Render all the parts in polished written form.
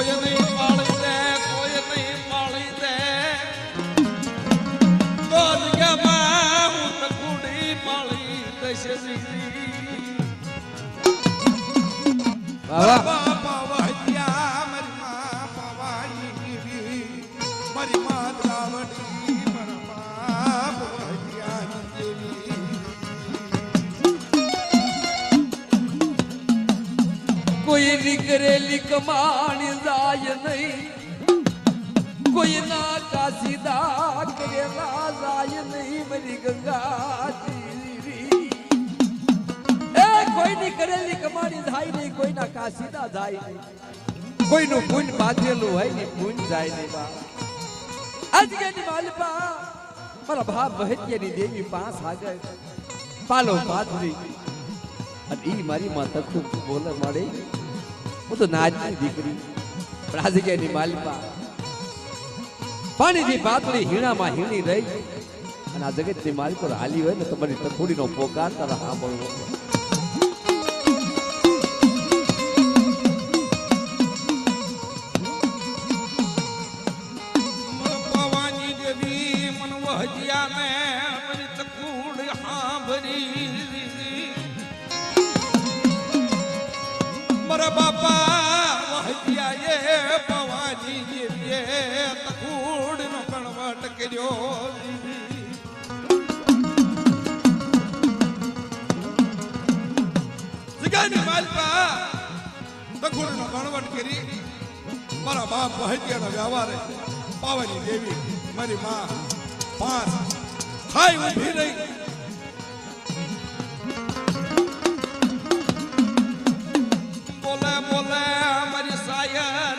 કોઈ નહીં પાળી દે કોઈ નહીં પાળી દે તો જગ્યામાં હું તકુડી પાળી દેશે દીદી બાબા વહ્યા મારી માં પવાની દેવી મારી માં દ્રાવડી મારા માં વહ્યા દેવી કોઈ નીકળેલી કમાણી જાય નહીં કોઈ ના કાસીદા કરેલા જાય નહીં મારી ગંગા કોઈ ની કરેલી કમાણી જાય નહીં કોઈ ના કાસીદા જાય નહીં કોઈનું પુણ્ય બાંધેલું હોય ને પુણ્ય જાય નહીં બા આજની માલપા મારા ભાવ વહેત્યાની દેવી પાંચ આગળ પાલો પાથરી અને ઈ મારી માતા ખૂબ બોલે મળે હું તો નાજની દીકરી પણ આ જગ્યાની માલિકા પાણીની પાતળી હીણામાં હીણી રહી અને આ જગતની માલિકો હાલી હોય ને તમારી તખોડીનો પોકાર તારા સાંભળવો પવાની દેવી મન વહજિયા મે મારી તખોડ સાંભળી મારા બાપા વહજિયા એ પવાની દેવીએ તખોડ નો કણવટ કર્યો જગાની માલપા તખોડ નો કણવટ કરી મારા બાપ વહજિયાનો વ્યવહાર પાવાની દેવી મારી માં પાંચ ખાઈ ઊભી રહી બોલે મારી સાયર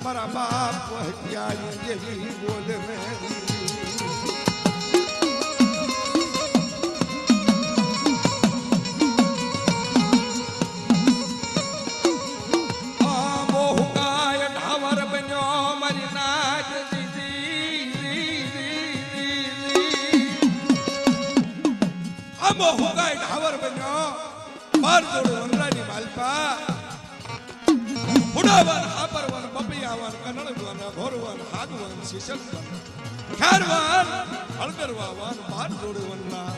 મારા બાપ વહજિયા દેવી બોલે મોહકાય ઢાવર બન્યો મારી નાચ મોહકાય ઢાવર બન્યો બાર જોડો વનરાની માલપા ઉડાવન આપરવન બપિયાવન કનડવન ઘોરવન હાદવન શિશલવન ખેરવન હળદરવાવન બાર જોડો વનરા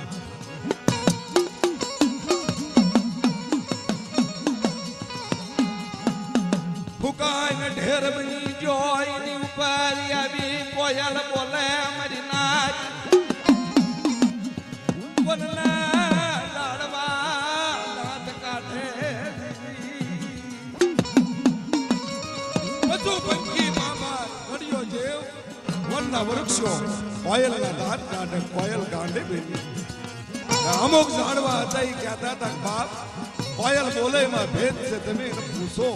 ફુકાઈને ઢેર બની જોઈની ઉપર આવી કોયલ બોલે મારી નાચ વનના લાડવા દાંત કાઢે બધું પંખી મામા ઘડિયો જેવ વનના વૃક્ષો કોયલના દાંત કાઢે કોયલ ગાંડે બેઠી અમુક ઝાડવા હતા એ કહેતા હતા બાપ કોયલ બોલે એમાં ભેદ છે તમે એને પૂછો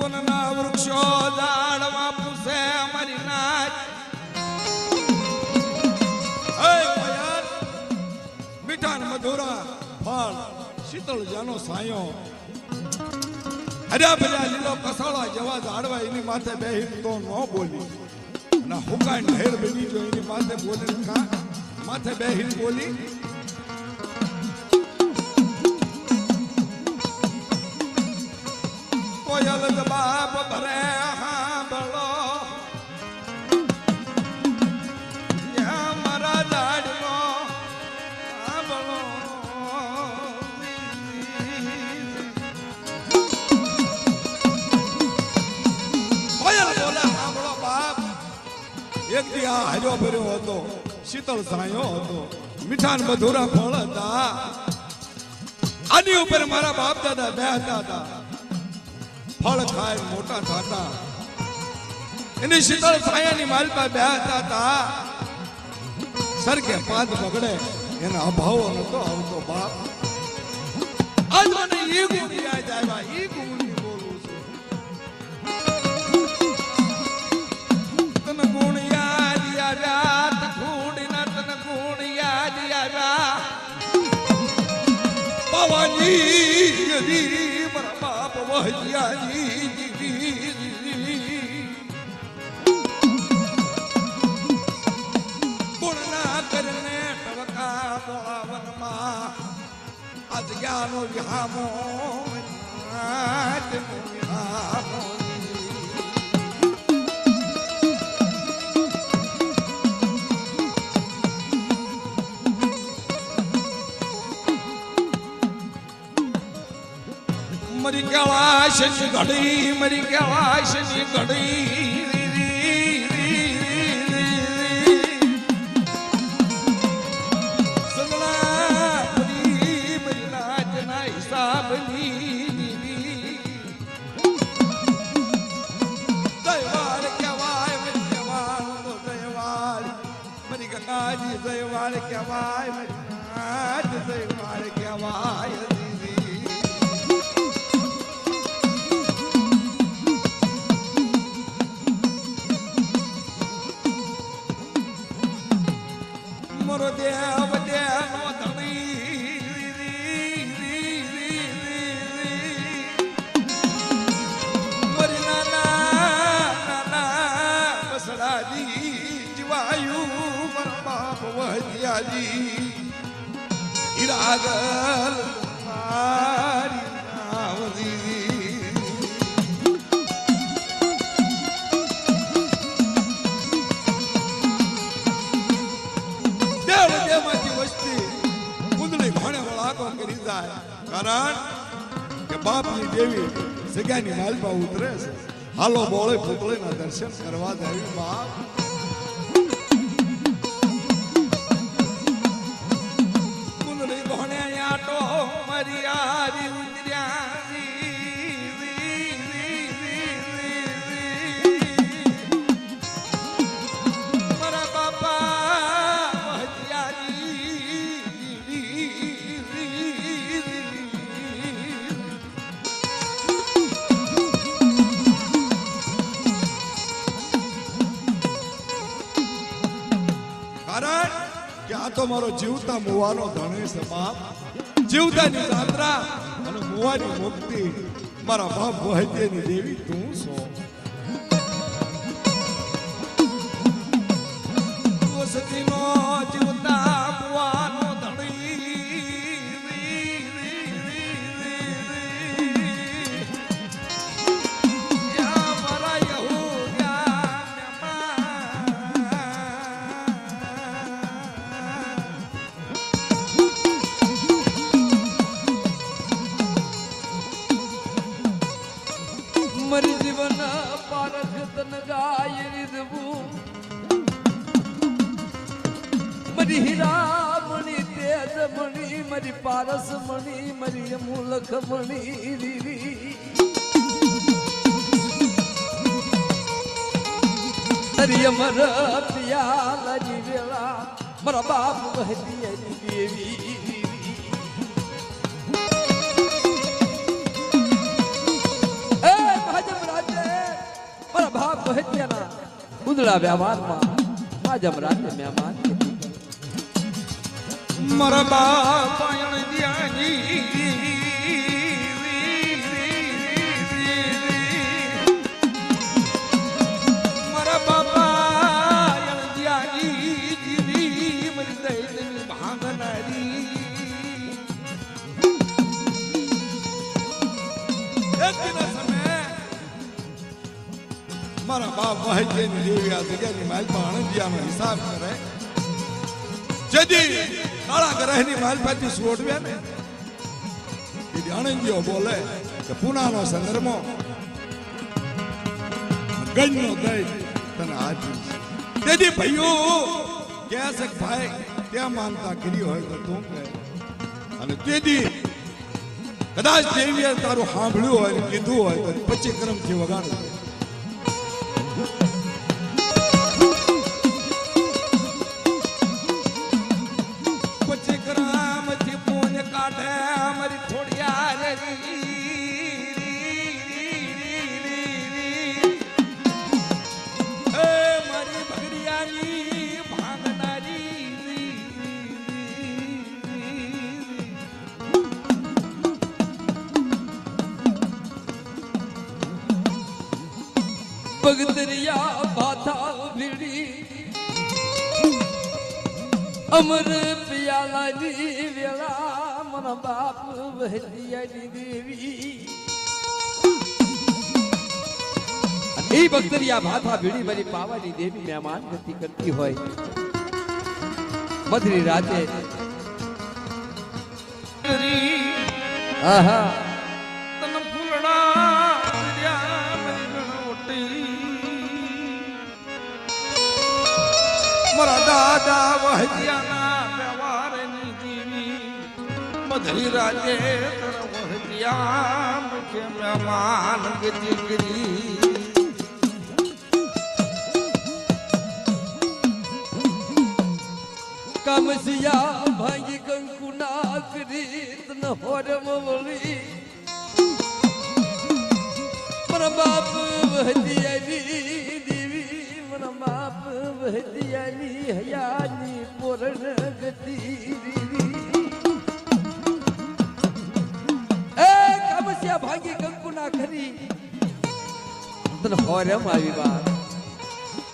વનના વૃક્ષો ઝાડવા પૂછે અમારી નાચ મીઠાન મધુરા ફળ શીતળ જાનો સાયો હર્યા ભર્યા લીલો કસાળા જેવા ઝાડવા એની માથે બેહીને તો ન બોલી અને હુકાઈ ઢેર બની જો એની માથે બોલે કા માથે બેહીને બોલી કોયલ જવાબ ભરે હાંભળો મારા ઝાડનો હાંભળો કોયલ બોલે હાંભળો બાપ એક દી આ હર્યો ભર્યો હતો શીતળ સાયો હતો મીઠાન મધુરા ફળ હતા આની ઉપર મારા બાપ દાદા બેહતા હતા, ફળ ખાય મોટા થતા, એની શીતળ છાયાની માલપા બેહતા હતા. સરકે પાંચ બગડે એના અભાવો નતો આવતો બાપ. આજ મને ઈ ગુણ યાદ આવ્યા, ઈ ગુણની બોલું છું. તને ગુણ યાદ આવ્યા, તખૂડીના તને ગુણ યાદ આવ્યા. બાવાજી યદી મારા બાપ વહજિયાજી ગુણના કરને ટવકા મોળા વનમાં આજ જ્ઞાનો વિહામો વિહામો. મરી કળાશની ઘડી, મરી કળાશની ઘડી. સદણા મરી મરી નાચના હિસાબની. દયવાળ કહેવાય, મરી કહેવાળ તો દયવાળ. મરી ગંગાજી દયવાળ કહેવાય, મરી નાચ દયવાળ કહેવાય. મોરો દેવ દેવનો ધણી મરી નાના બસડાજી જીવાયું મારા બાપ વહજિયાજી. ઈરાગલ મારી નાવજી. કારણ કે બાપની દેવી જગ્યાની માલપા ઉતરે છે. હાલો બોળે પુતળીના દર્શન કરવા દેવી બાપ. કુંદડી ઘોણે આટો મારી આરી ઉતર્યા મારા બાપા તો મારો જીવતા મુવાનો ધણી છે બાપ. જીવતાની યાત્રા અને મુવાની મુક્તિ મારા બાપ વહજિયાની દેવી તું છો. સતીનો જીવતા મુવાનો મરી જીવન પારખ તન ગાય રીધવું. મરી હીરા મણી તેજ મણી, મરી પારસ મણી, મરી મૂલખ મણી રીરી. હરી અમર પિયાલાની વેળા મારા બાપ વહજિયાની દેવી. વહજિયાના ઉદળા વ્યવહારમાં આજમ રાતે મહેમાન મારા બાપ દિયાજી મારા બાપા દિયાજી જીવી મરી દૈની ભાંગનારી. એક દિવસ મારા બાપ વહજિયાની દેવી આ જગ્યાની માલપા આણંદિયાનો હિસાબ કરે. જેદી કાળા ગ્રહની માલપાથી છોડવ્યા ને એ આણંદીઓ બોલે કે પુનાનો સંદર્ભો ગણનો દઈ તને આપી. તેથી ભાઈઓ કે છે ભાઈ ત્યાં માનતા કરી હોય તો તું કહે. અને તેથી કદાચ દેવીએ તારું સાંભળ્યું હોય ને કીધું હોય તો 25 ક્રમથી વગાડજો. बगदरिया बाधा भीड़ी अमर पियालानी वेला मन बाप वहदियानी देवी એ બગદરિયા બાધા ભીડી મારી પાવાની દેવી મહેમાન ગતિ કરતી હોય મધરી રાતે આહા મારા દાદા વહદિયાના વ્યવહારની દેવી મધરી રાજે તર વહદિયા મુખે મહેમાન ગતિ કરી કામસિયા ભાંગી કંકુ ના કરી તન હોરમ વળી મારા બાપ વહદિયાની દેવી મારા બાપ વહદિયાની હયાની પૂર્ણ ગતિ એ કામસિયા ભાંગી કંકુ ના કરી તન હોરમ આવી બાપ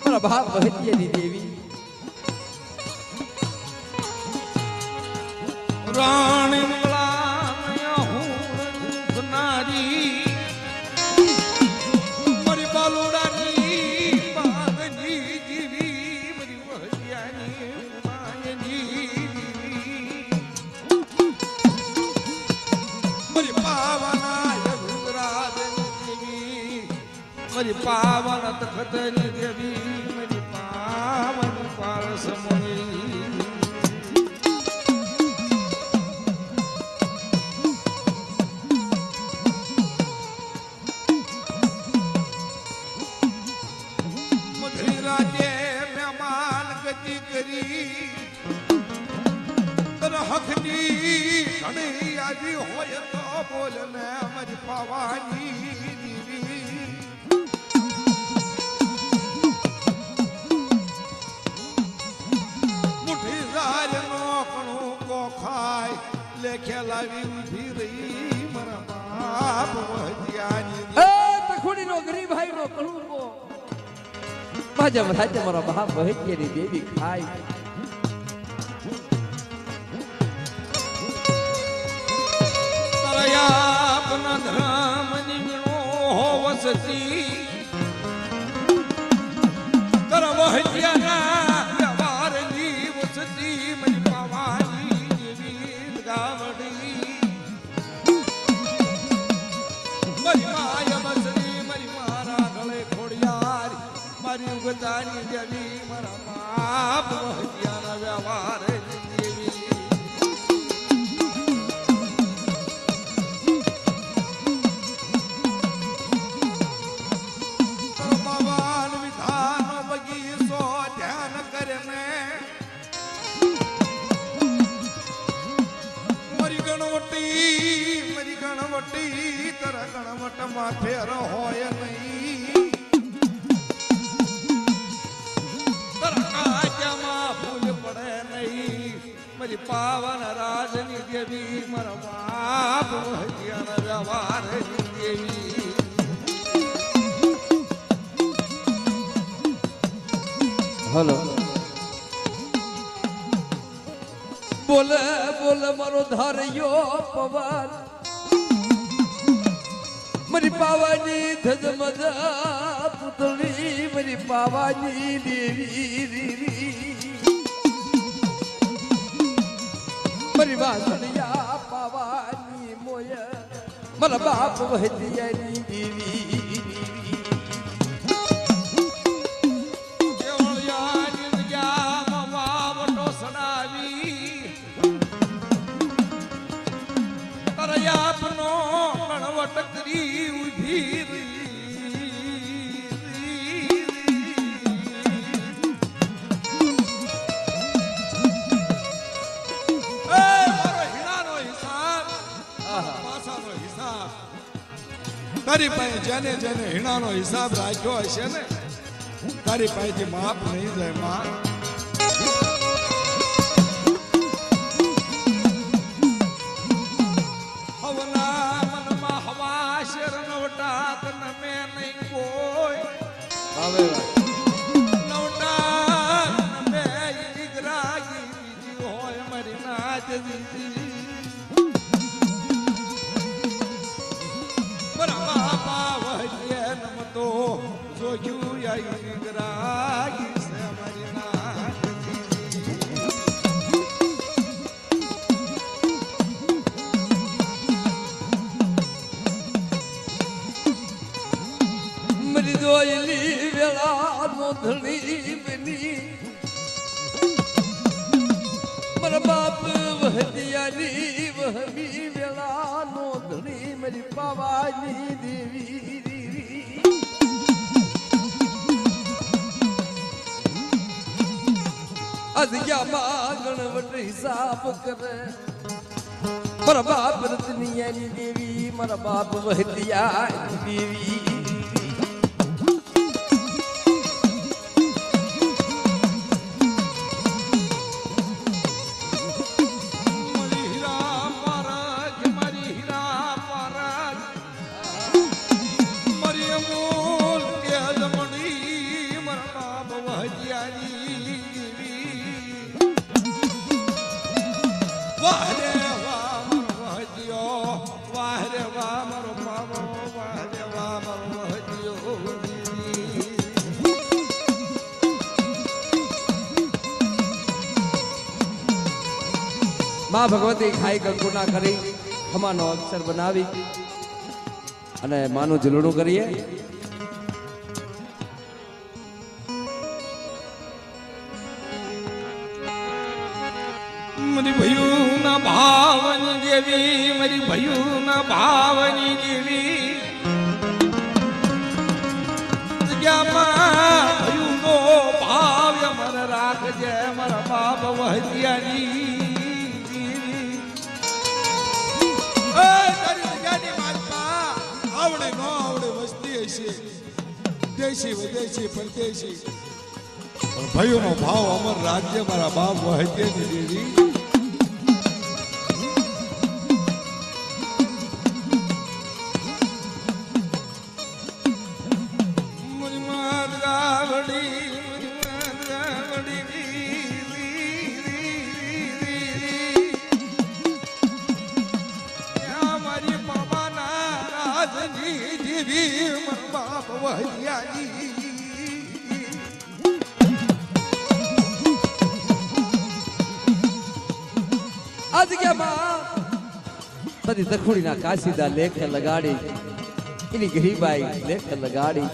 મારા બાપ વહદિયાની દેવી રાણી મંગલા હું નારી મારી બાલુડાની બાગની જીવી મારી વહદિયાની માયની મારી પાવના યગુરાજની દેવી મારી પાવન તખતની દેવી મારી પાવન પારસમણી હકની ઘણી યાદી હોય તો બોલને અમારી પાવાની દેવી મુઠી ઝાલ નો કણું કોખાય લેખે લાવી ઉભી રહી મારા બાપ વહદિયાની એ તખુડી નો ગરીબ ભાઈ નો કળુંબો ભાજમ રાજ્ય મારો બાપ વહદિયાની દેવી ખાય આપના ધર્મ નિમણો વસતી કર વહદિયાના વ્યવહારની વસતી મરી પાવાની દેવી ગાવડી મરી માય બસરી મરી મારા ગળે ખોડિયાર મારી ઉગતાની દેવી મારા બાપ વહદિયાના વ્યવહારની દેવી ગણવટમાં ફેર હોય નહીં કાચમાં ભૂલ પડે નહીં મારી પાવન રાજની દેવી મારા બાપ વહદિયાના વ્યવહારની દેવી હલો બોલે બોલે મારો ધાર્યો પવન મારી પાવાની ધજમજ પુતળી મારી પાવાની દેવી મારી વાસણિયા પાવાની મોય મારા બાપ વહદિયાની દેવી આપનો टकरी उभी તારી પાસે જેને જેને હીણાનો હિસાબ રાખ્યો હશે ને તારી પાસેથી માફ નહીં જાય માં હવના મનમાં હવા શેર નવટા તને મેં નહીં કોઈ આવે નવટા મેં દીકરાગી બીજી હોય મારી નાચ દીધી જોયું આઈ ગરાગી છે મારી નાચ મરી દોયલી વેળા નોંધણી બની મારા બાપ વહતિયાની વહમી વેળા નોંધણી મારી પાવાની દેવી અધિયામાં ગણવટ હિસાબ કરે મારા બાપ રતનિયાની દેવી મારા બાપ વહતિયાની દેવી માં ભગવતી ખાઈ કંકુના કરી ખમાનો અક્ષર બનાવી અને માનું ઝૂલણું કરીએ મારી ભયુના ભાવની દેવી મારી ભયુના ભાવની દેવી જગ્યામાં ભયુનો ભાવ મને રાખજે મારા બાપ વહતિયાની આવડે ન આવડે વસ્તી હશે દેશી વિદેશી પરદેશી પણ ભાઈઓનો ભાવ અમર રાજ્ય મારા બાપ વહતિયાની દેવી આજ કે માં બધી તખુડીના કાશીદા લેખ લગાડી એની ગરીબાઈ લેખ લગાડી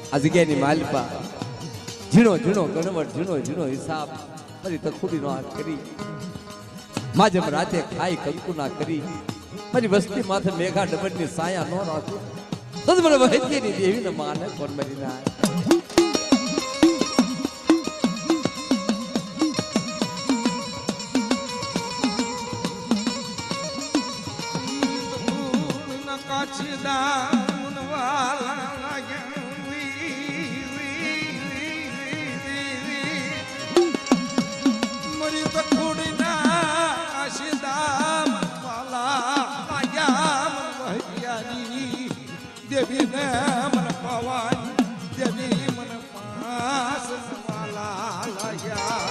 આ જગ્યાની માલપા ઝીણો ઝીણો ગણવટ ઝીણો ઝીણો હિસાબ બધી તખુડીનો આ કરી માજમ રાતે ખાઈ કંકુના કરી મારી વસ્તી માથે મેઘા ડબડની સાયા ન રાખું તો મને વહેતીની દેવીને માને કોણ મરી ના દેવી ને મન પવાની દેવી મન પાસ વાલા લાગ્યા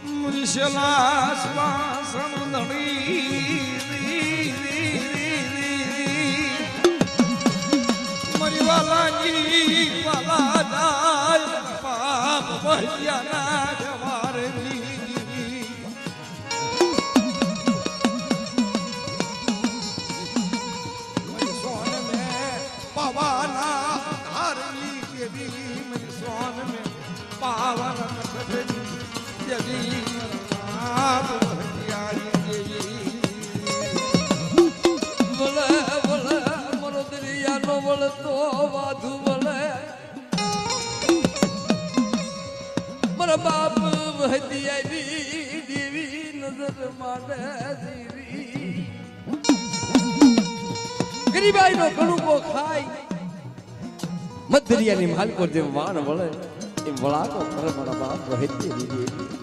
મુનિશલા શ્વાસન ધણી મરી વાલાજી વાલા જાય પાપ વહ્યાના જવારની સોન મે પાવન દેવી બોલે બોલે મારો દરિયાનો વળતો વાધુ બોલે મારા બાપ વહતી આવી દેવી નજર માટે જીવી ગરીબાઈ નો કણુકો ખાય મધરિયાની માલકો જેમ વાણ વળે એમ વળાકો કરે મારા બાપ વહતી દેવી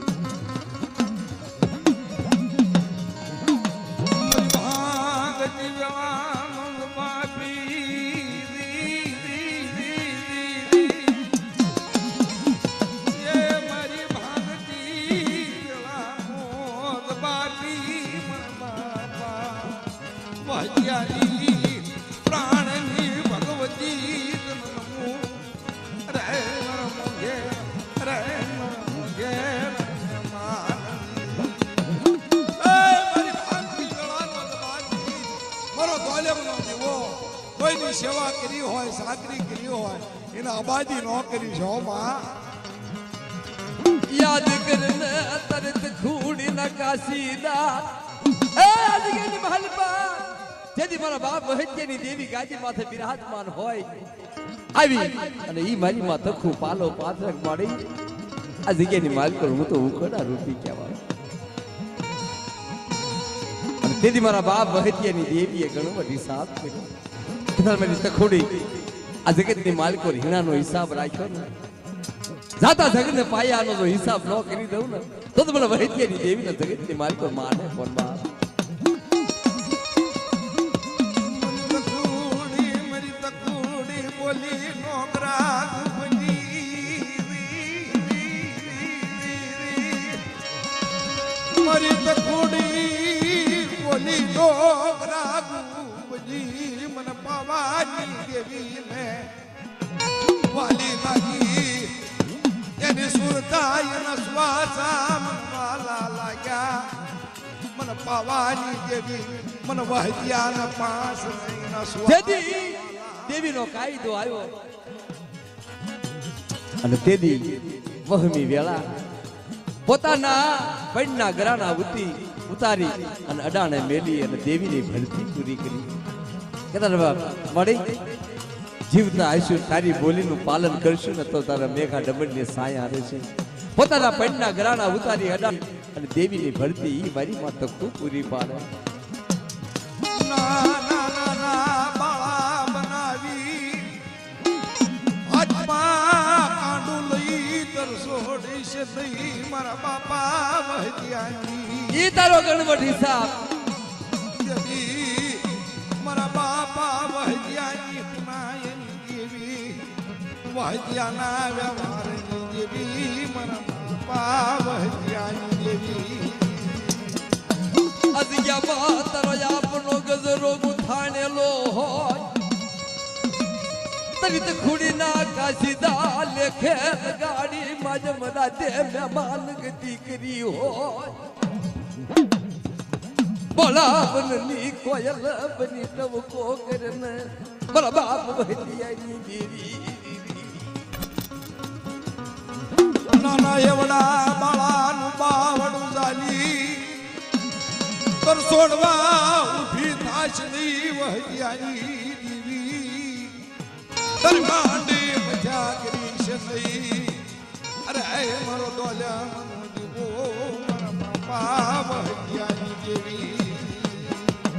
પ્રાણની ભગવતી રે રે મારો દોલેવનો દીવો કોઈની સેવા કરી હોય સાકરી કરી હોય એને આબાદી ન કરી છો માં યાદ કરને તરત ખૂડી ના કાશીદા એ આજગેની મહલપા જેથી મારા બાપ વહત્યની દેવી ગાદી માથે બિરાજમાન હોય આવી અને ઈ મારી માં તખું પાલો પાત્રક માડી આ જગ્યાની માલિક હું તો ઉખડા રૂપી કહેવા અને તેથી મારા બાપ વહત્યની દેવીએ ઘણો બધો હિસાબ કર્યો મારી તખોડી આ જગતની માલિકો હિણાનો હિસાબ રાખ્યો ને જાતા જગતને પાયાનો જો હિસાબ ન કરી દઉં ને તો મને વહત્યની દેવીને જગતની માલિકો માને કોણ બાપ મારી તકોડી બોલી ડોગરા ગુંજી મને પાવાની દેવી ને વાલી લાગી એની સુરતા એના શ્વાસા મનવાલા લાગ્યા મને પાવાની દેવી મને વહદ્યાના પાસ નહીના તેથી દેવીનો કાયદો આવ્યો અને તેથી વહમી વેળા પોતાના પૈણના ગરાના ઉતારી અને અડાણે મેલી અને દેવીની ભરતી પૂરી કરી કહેતા મળી જીવતા આવીશું તારી બોલીનું પાલન કરશું ને તો તારા મેઘા ડબલની સાયા રહેશે પોતાના પૈણના ગરાના ઉતારી અડાણી અને દેવીની ભરતી ઈ મારી માં તક પૂરી પાડે બાળા બનાવી હાથમાં કાંડું લઈ તરસોડીશ નહીં મારા બાપા વહદ્યાની ઈ તારો ગણવટ હિસાબ મારા બાપા વહદ્યાની પુનાયની દેવી વહદ્યાના વ્યવહારની દેવી મારા બાપા વહદ્યાની દેવી અજ્ઞામાં તારો આપનો ગજરો ગુથાણેલો હોય તરી તો ખુડીના કાશીદા લેખે ગાડી માજ મદા દે મહેમાન ગતિ કરી હોય બોલાવનની કોયલ બની ટવકો કરને મારા બાપ વહતિયાની દેવી નાના એવડા બાળાનું બાવડું ચાલી તરસોડવા ઉભી થાશની વહદ્યાની દેવી તરગાંડી મજા કરી છે નહીં અરે મારો દોલ્યા મનો દીવો મારા બાપા વહદ્યાની દેવી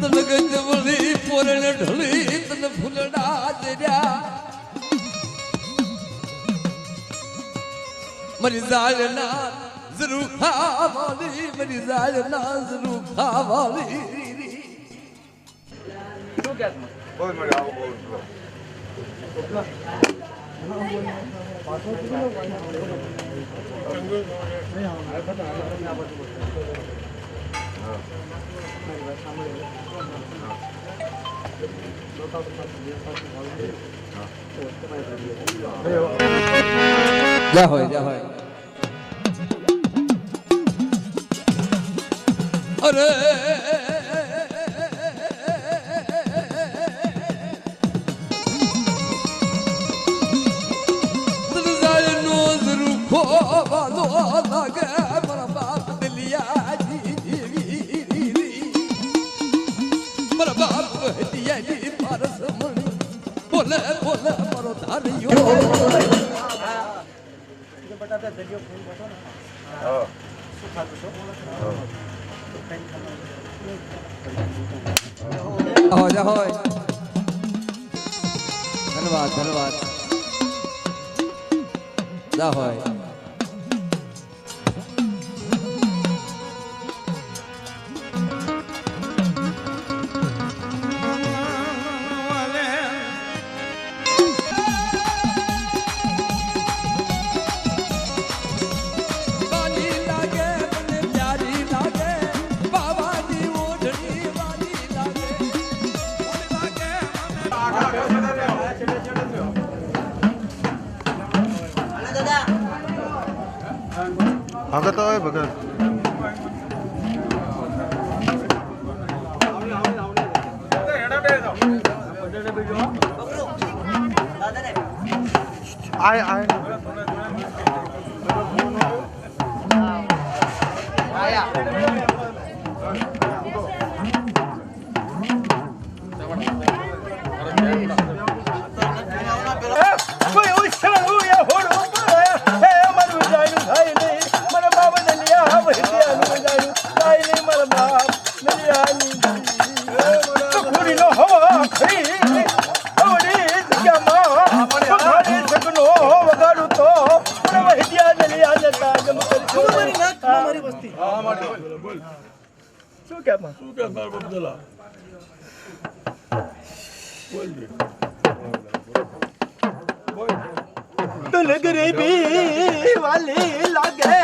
તન ગજવળી પોરણ ઢળી તન ફૂલડા દેર્યા મરી જાળના જરૂર ખાવાલી મરી જાળના જરૂર ખાવાલી શું કે બહુ મજા આવો બહુ જા હોય અરે નો રૂખો જી પારસ મણી બોલે બોલે મારો ધાર્યો હોય હોય ધન્યવાદ ધન્યવાદ જા હોય ભગત હોય ભગત આય गरीबी वाली लागे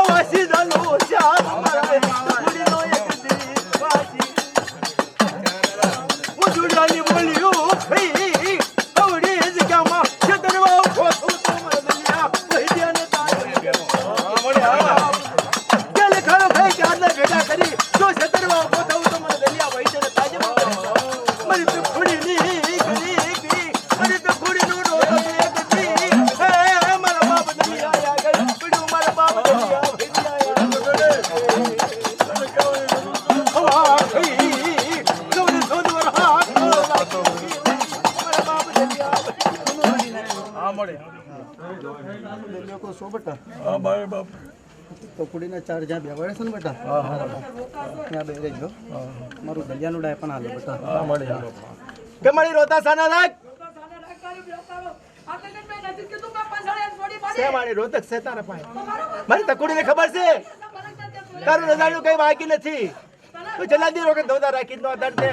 वासी जानो श्याम पूरी नो एक दी वासी वो जुड़ानी बोलियो भई औड़ी जगमा छतरवा फोटो तुम दुनिया वही ध्यान चल खड़ो भाई चार ना बेटा करी जो छतरवा फोटो तुम दुनिया वही ध्यान ताज मरी तो थोड़ी नी गरीबी मरी तो थोड़ी नो तो कुड़ी ने चार ज्યાં બેવાડે છે ને બેટા ત્યાં બે રહેજો મારું દલિયાનું ડાય પણ હાલો બેટા હા મળે કે મળી રોતા સાના રાખ સે મારી રોતક છે તારા પાસે મારી તકુડીને ખબર છે તારું રજાનું કઈ બાકી નથી તું જલા દી રોકે ધોતા રાખી નો દર્દ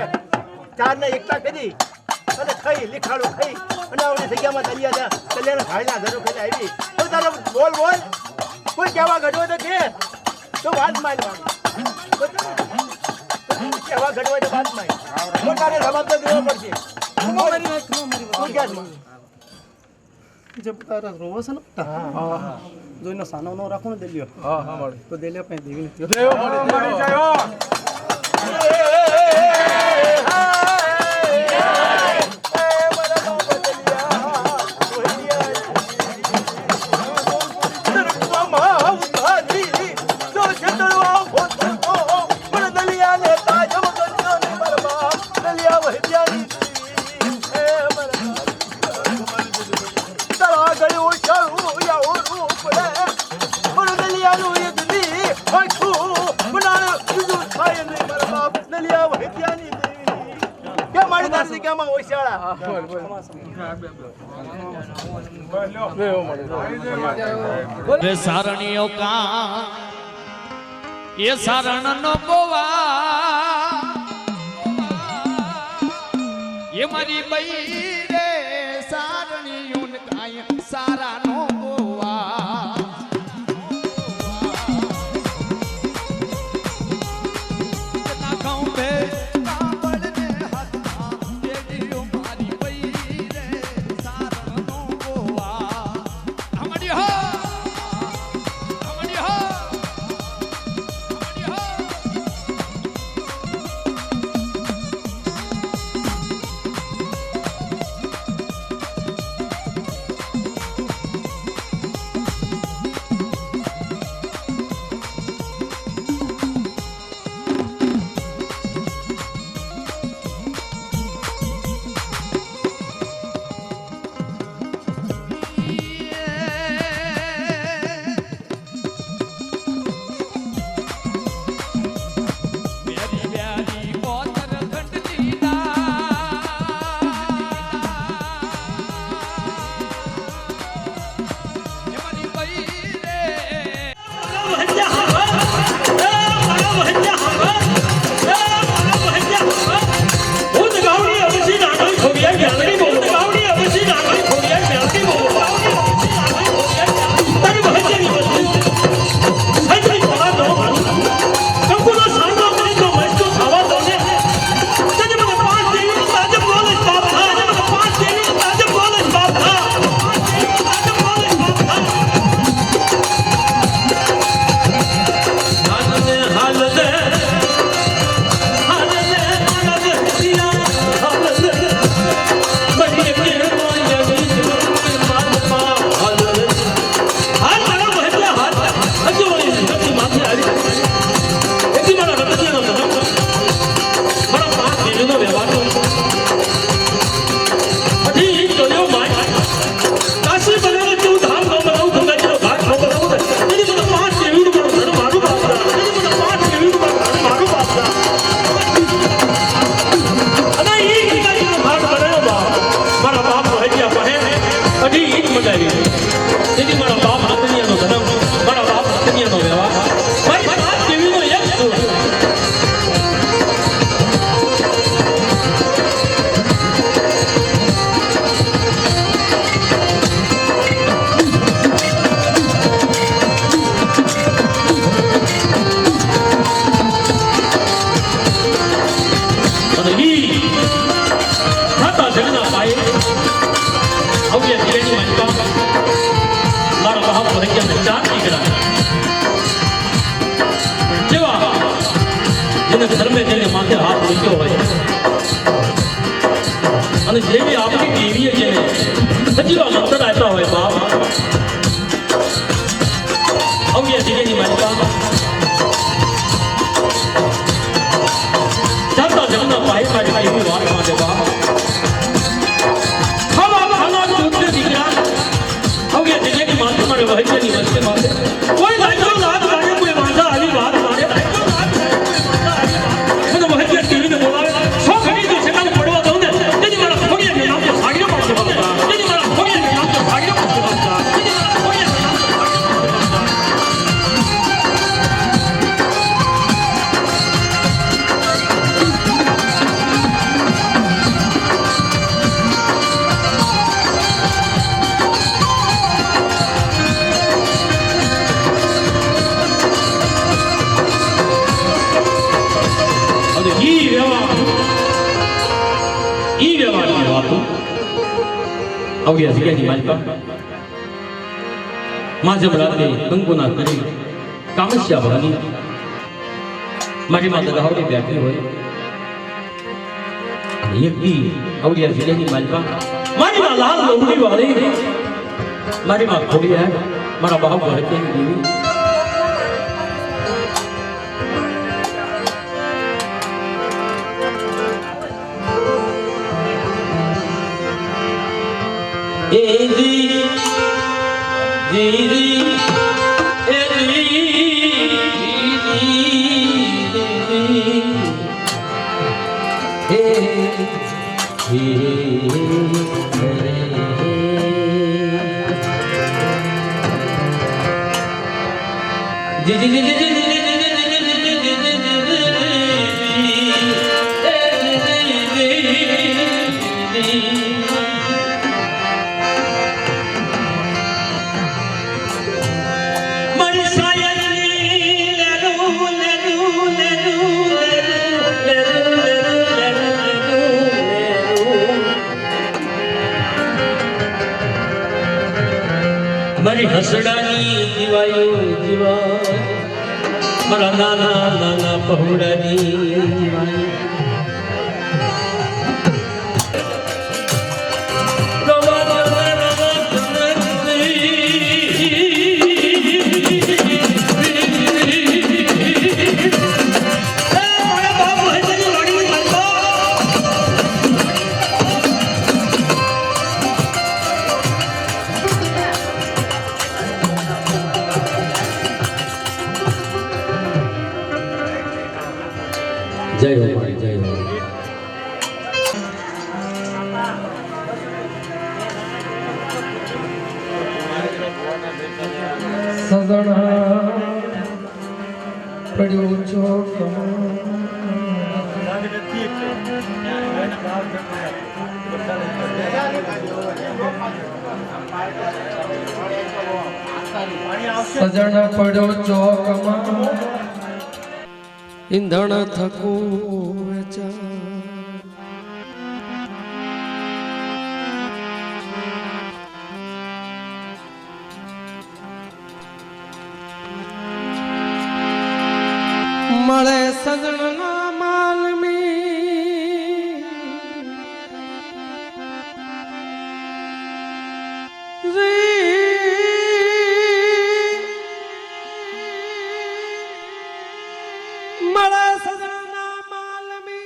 ચાર ને એકલા કરી અને ખાઈ લીખાડો ખાઈ અને આવડી જગ્યામાં દલિયા દલિયાના ભાઈના ઘરો ખાઈ આવી તો તારો બોલ બોલ કોઈ કેવા ઘડવો તો કે તો વાત માનવા કેવા ઘડવો તો વાત માન તો તારે જવાબ તો દેવો પડશે મારી વાત મારી વાત જબ તારા રોવો છે ને હા જોઈનો સાનો નો રાખો ને દેલ્યો હા હા મળે તો દેલ્યા પાસે દેવી નથી દેવો મળી જાય सारणियों का ये सारण नो गोवा ये मरी बई रे सारणियों का सारा नो गोवा ना गाँव पे થતા જગના પાયે અવ્ય દિવેની મંચા મારા મહા ભરગ્યાને ચાર નીકળ્યા જેવા જેને ધર્મે જેને માથે હાથ મૂક્યો હોય અને જેવી આપણી દેવીએ જેને સજીવા મંત્ર આપ્યા હોય બાપ અવ્ય દિવેની મંચા ચાલતા જગના પાયે મારી એવી વાત માટે બાપ કોઈ લાગ્યો લાગ લાગે કોઈ વાંધા આવી વાત મારે મને વહેતી ટીવીને બોલાવે સો ઘણી તો સેકાને પડવા દઉં ને તેથી મારા ભોગિયાને નામ તો ભાગ્ય પડશે બાપા તેથી મારા ભોગિયાને નામ તો ભાગ્ય પડશે બાપા તેથી મારા ભોગિયાને નામ તો ભાગ્ય अव्य जगह मालिका माझे रात्रे कंकुना करी कामस्या भगनी मारी माता गावडी बैठी होय एक दी अव्य जगह मालिका मारी मां लाल लोमड़ी वाली मारी मां थोड़ी है मारा बाहु घर के देवी मारी हसड़ानी जीवायो जीवा मारा नाना नाना पहुड़ानी जीवायो जय हो मारी जय हो सजना पड़ो चौक सजना पड़ो चौक ईंधण थको मळे सजणना माल में रे मळे सजणना माल में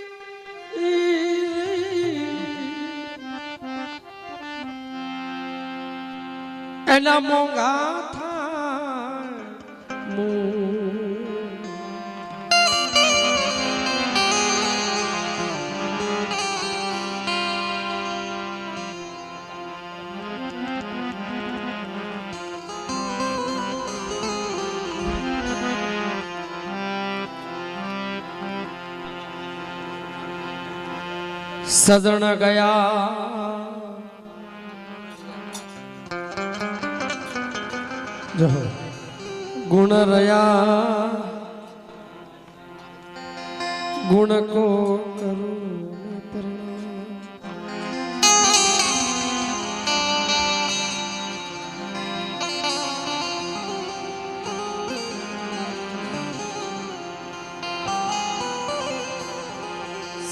एना मोंगा था सजन गया जो गुण रया गुण को करूं प्रणाम।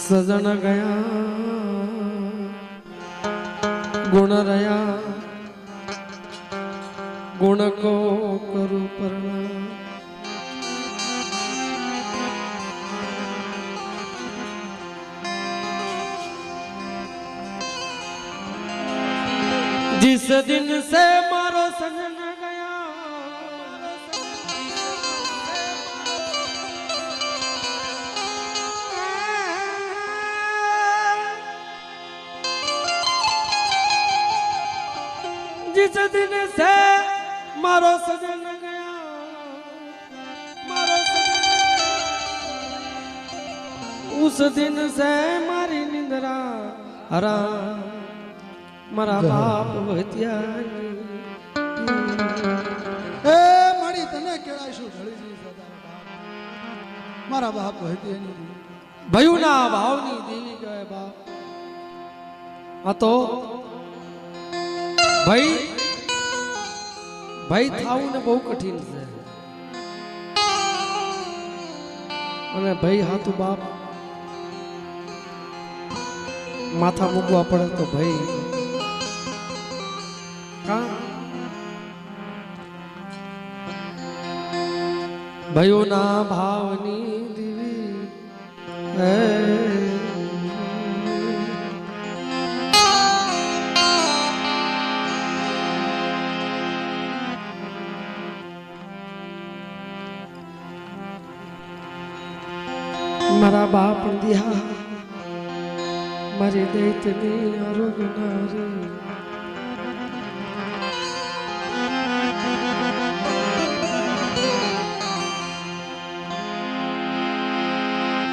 सजन गया गुण रया गुण को करू प्रणाम। जिस दिन से मारो सजन गया जिस दिन से मारो सजन गया मारो सजन उस दिन से मारी निंद्रा हराम मारा बाप वत्यानी ए मड़ी तने केळाशु ढळीजी सदा मारा बाप वत्यानी भयुना भावनी देवी गए बाप हाँ तो भाई भाई थाऊ ने बहु कठिन से અને ભાઈ હાથું બાપ માથા મૂકવા પડે તો ભાઈ भयो ना भावनी दिवी मारा बाप दिया मारी दैतनी आरोग नारी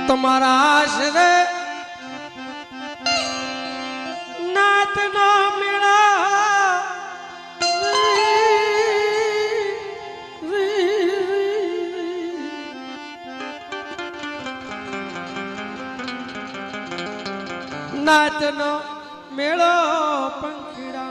तुम्हारा आश्रय नात ना मेरा नात नो मेलो पंखीड़ा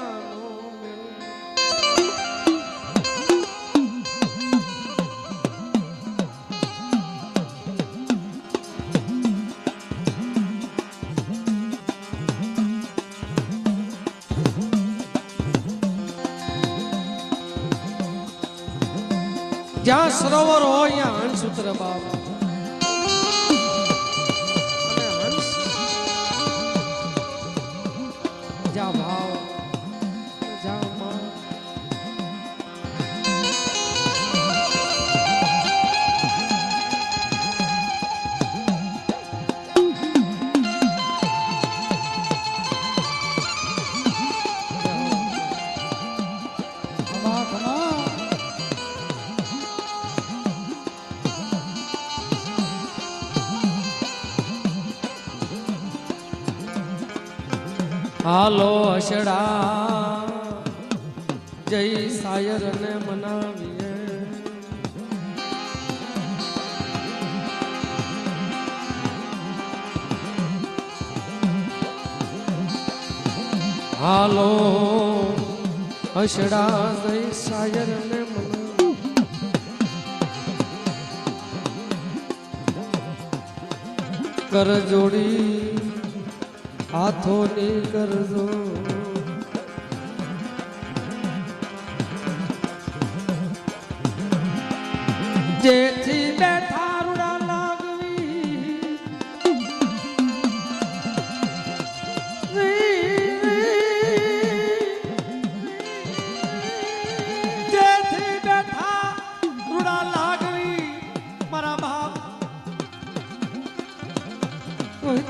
जहाँ सरोवर हो या हंस उतर बाप हंस जा भाव जा मां हालो अशड़ा जय सायर ने मनाविए हालो अशड़ा जय सायर ने मना कर जोड़ी हाथों ने कर दो जेठी बैठा रुड़ा लागवी जेठी बैठा रुड़ा लागवी मारा बाप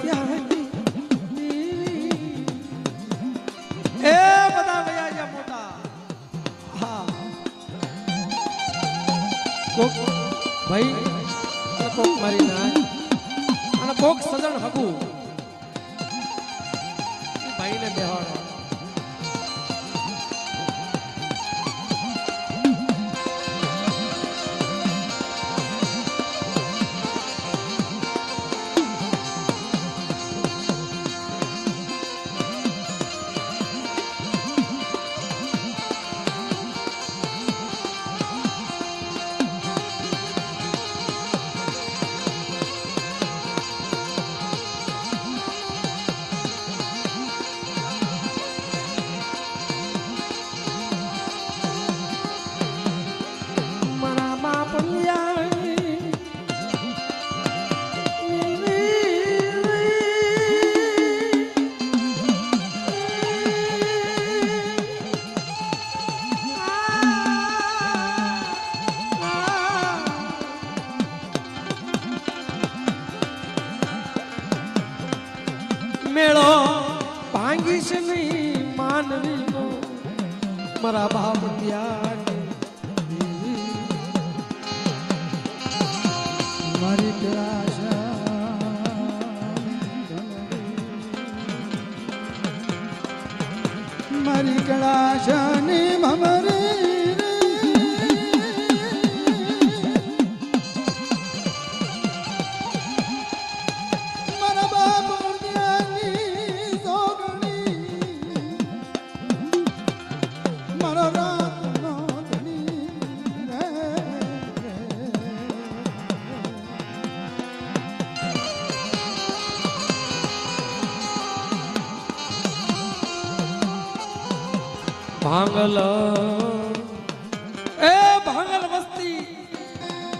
क्या है ए बता भैया या मोटा हाँ कोक भाई कोक मारी ना અને કોક સજણ હકુ ભાઈને બેહાડો મેળો ભાંગીશ નહીં માનવી નો મારા બાપ ત્યાં મારી કેળાશા મારી કેળાશાની ભમરી મારા બાપ મુર્દિયાની સોગણી મારો રાતનો ધણી રે ભાંગલ એ ભાંગલ વસ્તી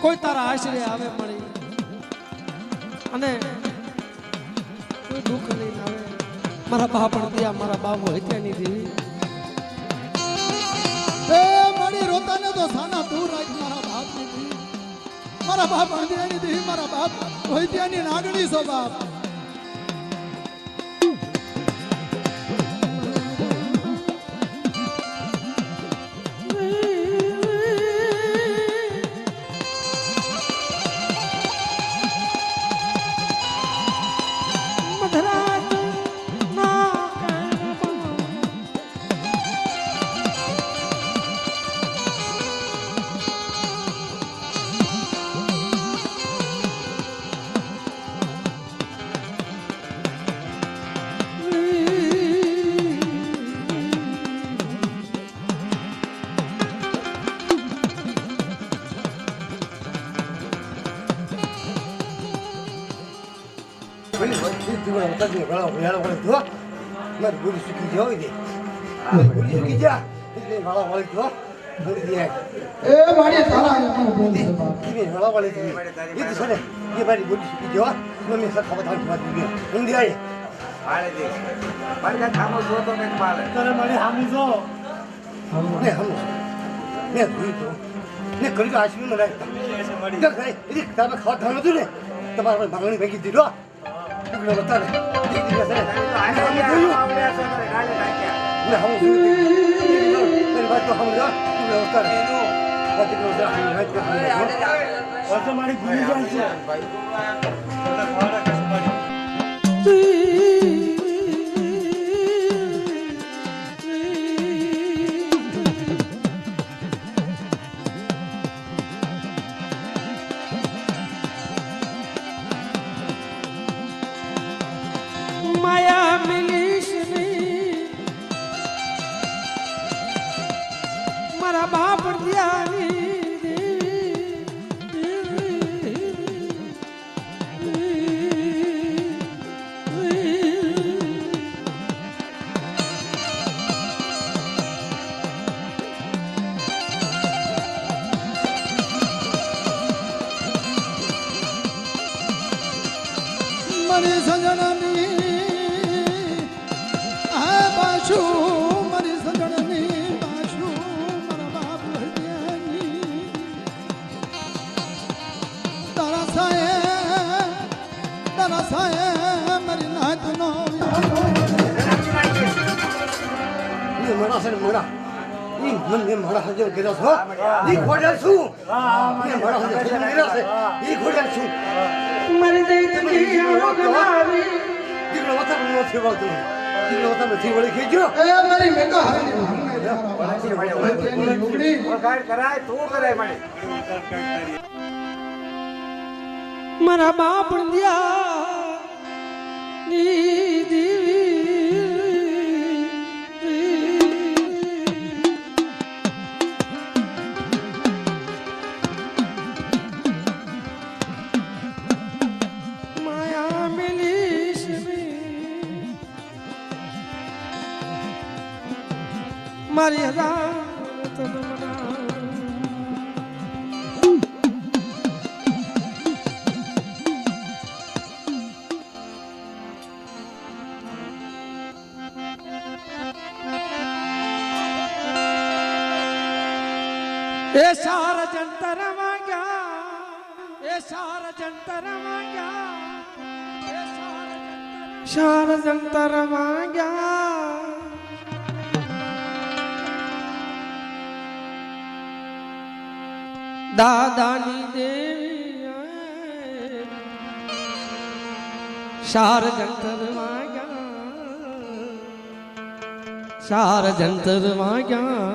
કોઈ તારા આશરે આવે મળી અને કોઈ દુઃખ નહીં આવે મારા બાપ ત્યાં મારા બાબુ હત્યાની દેવી એ મારી રોતાને તો સાના દૂર રાખ મારા બાપની દી મારા બાપ અંધેની દી મારા બાપ હોઈત્યાની નાગણી સો બાપ મધરાત ના કાનમાં એ મારી તારા અહીંયા બોલ છે બાપ તમારા ભાગણી ભેગી દીધો મારી ભૂલી જાય માયા મિલીશ નહીં મારા બાપ ત્યાંની મારી સજણની આ બાશુ મારી સજણની બાશુ મારા બાપ હત્યાની તારા સાયે મારી નાતનો મોડા છે મોડા મને મોડા હજુ કર્યો છો ઈ ખોડ્યા છું મોડા હજુ કર્યો છે ઈ ખોડ્યા છું મારી જિંદગી રોગનારી દીકરો વતન નથી વળતું દીકરો વતન નથી વળી ખેંચ્યો એ મારી મેકા હરી લુગડી મારા બાપ ત્યાં ની દેવી માયા મિલીશ નહીં મારી રાત એ સાર જંતર વાગ્યા એ સાર જંતર વાગ્યા એ સાર જંતર શાર જંતર માંગ્યા દાદાની દેવી શાર જંતર માંગ્યા શાર જંતર માંગ્યા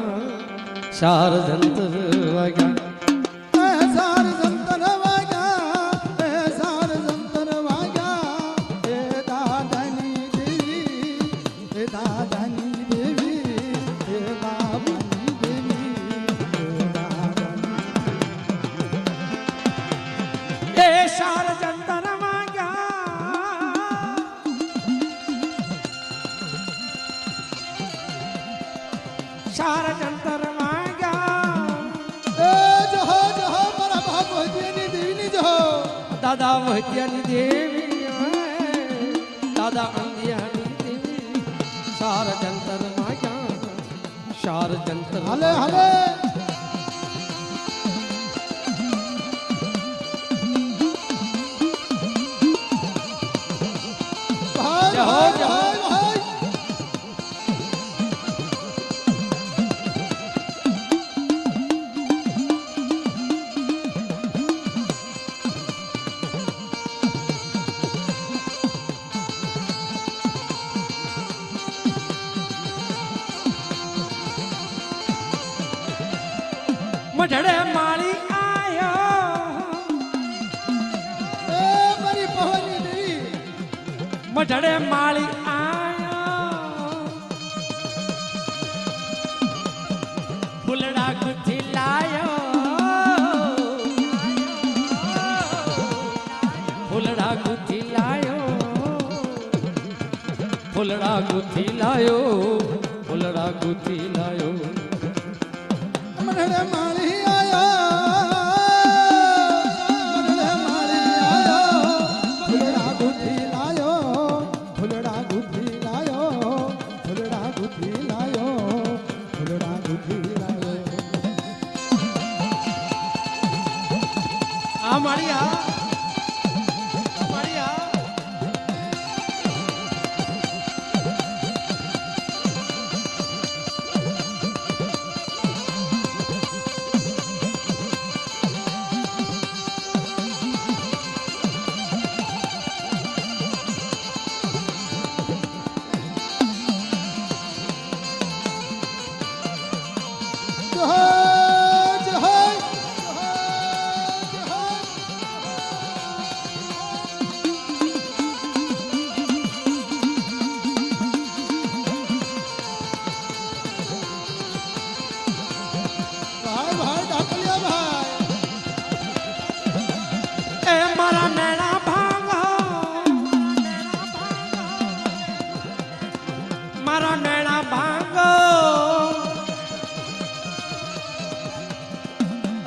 શાર જંતર વાગ્યા સાર જંતર વાગ્યા સાર જંતર વાગ્યા હે દાદાની દેવી હે દાદાની દેવી હે બાબાની દેવી હે દાદાની એ શાર જંતર માંગ્યા શાર જંતર માંગ્યા એ જહો જહો મારા બાપ મોહતિયાની દેવીની જહો દાદા મોહતિયાની દેવી દાદા અંધિયાની દેવી શાર જંતર માંગ્યા શાર જંતર હાલે હાલે ભાઈ જહો, ભાઈ જહો. ભાઈ ભાઈ મઢડે માળી આયો એ મારી પહોની દેવી મઢડે માળી આયો ફૂલડા ગુથી લાયો ફૂલડા ગુથી લાયો ફૂલડા ગુથી લાયો ફૂલડા ગુથી લાયો મનડે માળી આયો મનડે માળી આયો ફૂલડા ગુથી લાયો ફૂલડા ગુથી લાયો ફૂલડા ગુથી લાયો ફૂલડા ગુથી લાયો આ માળિયા માળિયા જય જય ભાઈ ભાઈ ડાકલિયા ભાઈ એ મારા મેળા ભાંગો મારા મેળા ભાંગો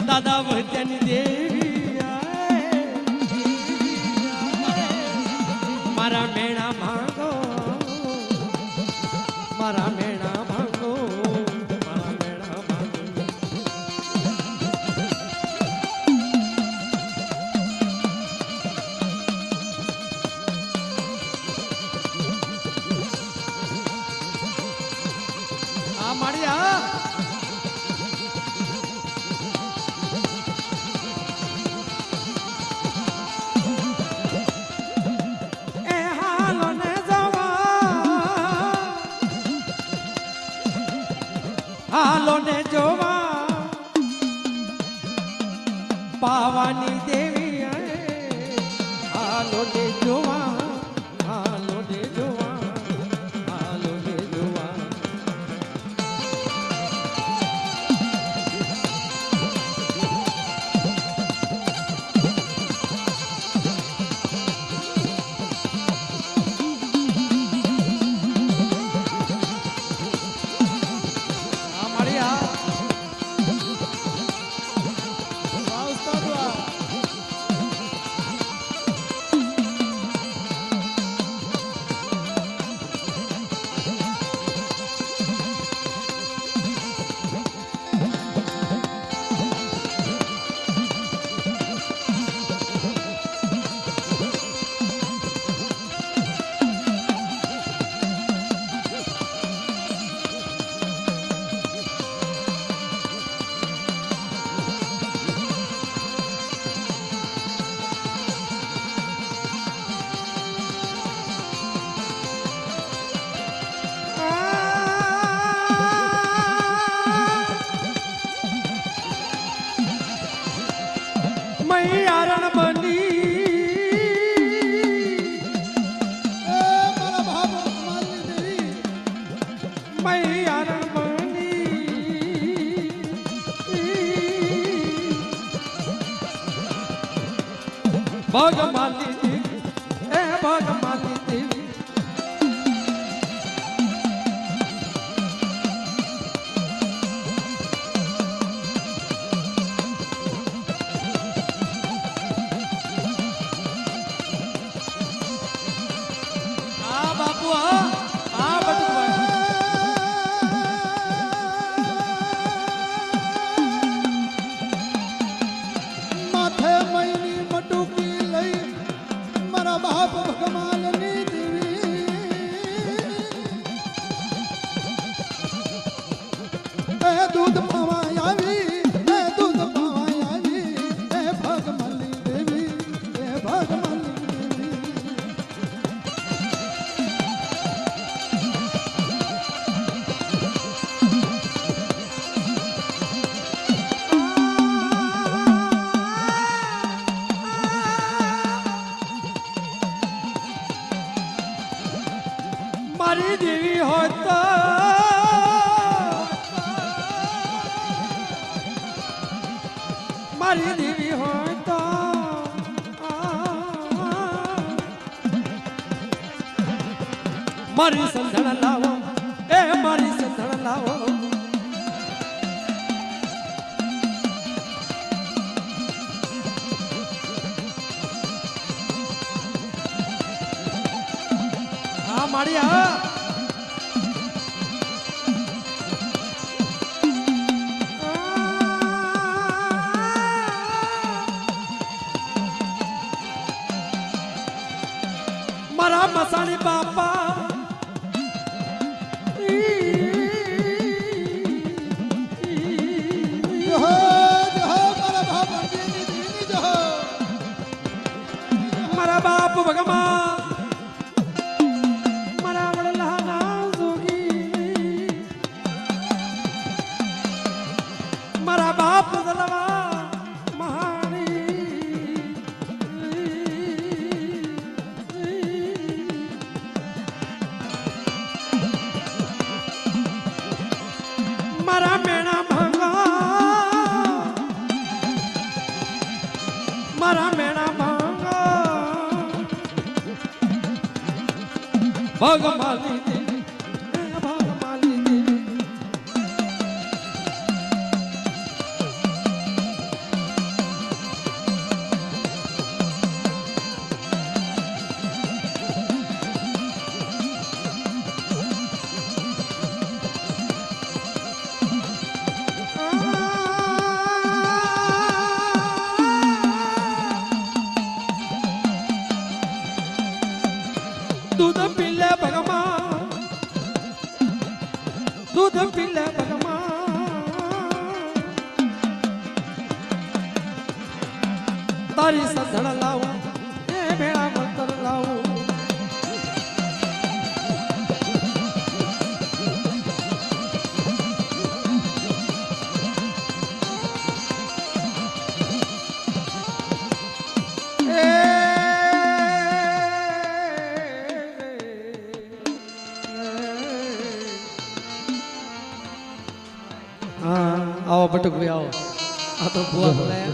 દાદા મોહતિયાની દેવી મારા મેળા ભાંગો મારા મેળા ભાંગો મારા મેળા ભાંગો આ માળિયા એ હાલો ને જવા હાલો ને જોવા પાવાની દેવી હાલો ને જોવા હાલો ને જોવા હાલો ને જોવા આ માળિયા વાહ ઉસ્તાદ વાહ મૈયારણ ભગમાલી દેવી એ ભગમાલી દેવી આ બાપુ આ બટુભાઈ માથે મૈની મટુકી લઈ મારા બાપ ભગવાનની દેવી એ દૂધ પાવા આવી એ દૂધ પાવા આવી એ ભગવાનની દેવી એ ભગવાનની દેવી મારી દેવી હોય તો મારી દેવી હોય તો મારી સંધણ લાવો એ મારી સંધણ લાવો હા મારી હા મારા મસાણી બાપા જહો જહો મારા બાપ ભગવાનની દેવી જહો મારા બાપ ભગવાન મારા વડલાના જોગી મારા બાપ દલવા મારા મેણા ભાંગા મારા મેણા ભાંગા ભગમાલી દેવી ભગમાલી દેવી दूध पीले भगवान दूध पीले भगवान तारी संधण लाऊं ए भेड़ा मंत्र लाऊं आओ बटुक भी आओ आ तो बुआ बुलाया